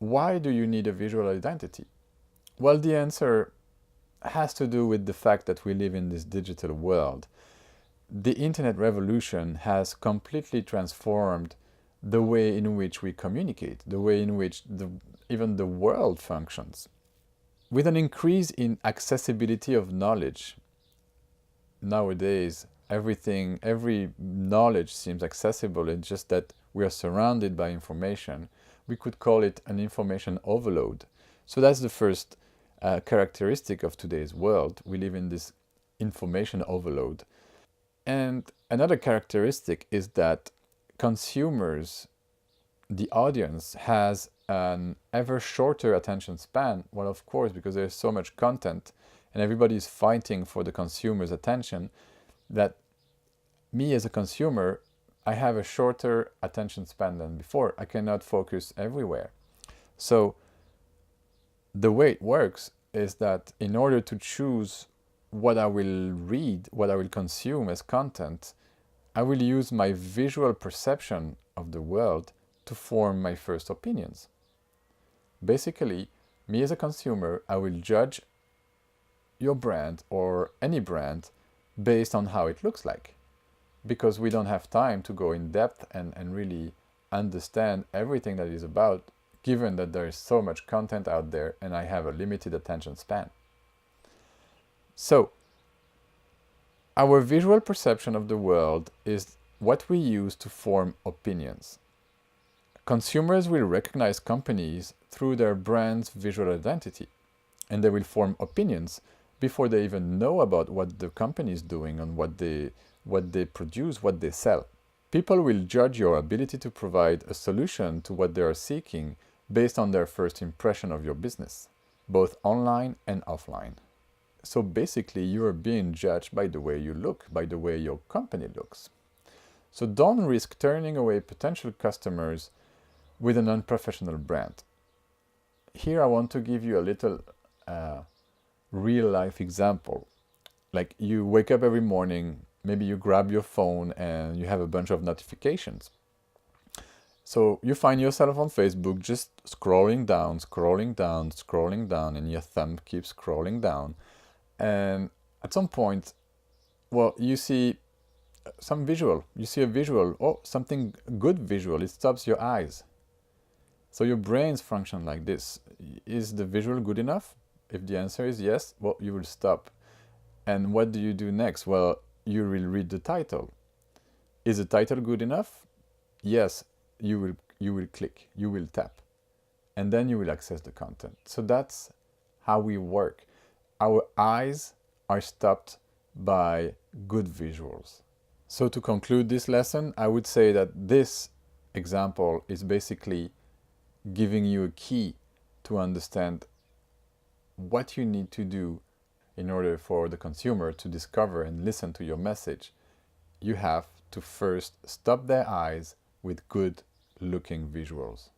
why do you need a visual identity? Well, the answer has to do with the fact that we live in this digital world. The internet revolution has completely transformed the way in which we communicate, the way in which even the world functions. With an increase in accessibility of knowledge, nowadays every knowledge seems accessible. It's just that we are surrounded by information. We could call it an information overload. So that's the first characteristic of today's world. We live in this information overload. And another characteristic is that consumers, the audience, has an ever shorter attention span. Well, of course, because there's so much content and everybody is fighting for the consumer's attention, that me as a consumer, I have a shorter attention span than before. I cannot focus everywhere. So the way it works is that in order to choose what I will read, what I will consume as content, I will use my visual perception of the world to form my first opinions. Basically, me as a consumer, I will judge your brand or any brand based on how it looks like, because we don't have time to go in depth and really understand everything that is about, given that there is so much content out there and I have a limited attention span. So, our visual perception of the world is what we use to form opinions. Consumers will recognize companies through their brand's visual identity, and they will form opinions before they even know about what the company is doing and what they produce, what they sell. People will judge your ability to provide a solution to what they are seeking based on their first impression of your business, both online and offline. So basically, you are being judged by the way you look, by the way your company looks. So don't risk turning away potential customers with an unprofessional brand. Here I want to give you a little real life example. Like, you wake up every morning, maybe you grab your phone and you have a bunch of notifications. So you find yourself on Facebook just scrolling down, scrolling down, scrolling down, and your thumb keeps scrolling down. And at some point, well, you see some visual. You see a visual, oh, something good visual. It stops your eyes. So your brains function like this. Is the visual good enough? If the answer is yes, well, you will stop. And what do you do next? Well, you will read the title. Is the title good enough? Yes, you will click, you will tap, and then you will access the content. So that's how we work. Our eyes are stopped by good visuals. So to conclude this lesson, I would say that this example is basically giving you a key to understand what you need to do in order for the consumer to discover and listen to your message. You have to first stop their eyes with good looking visuals.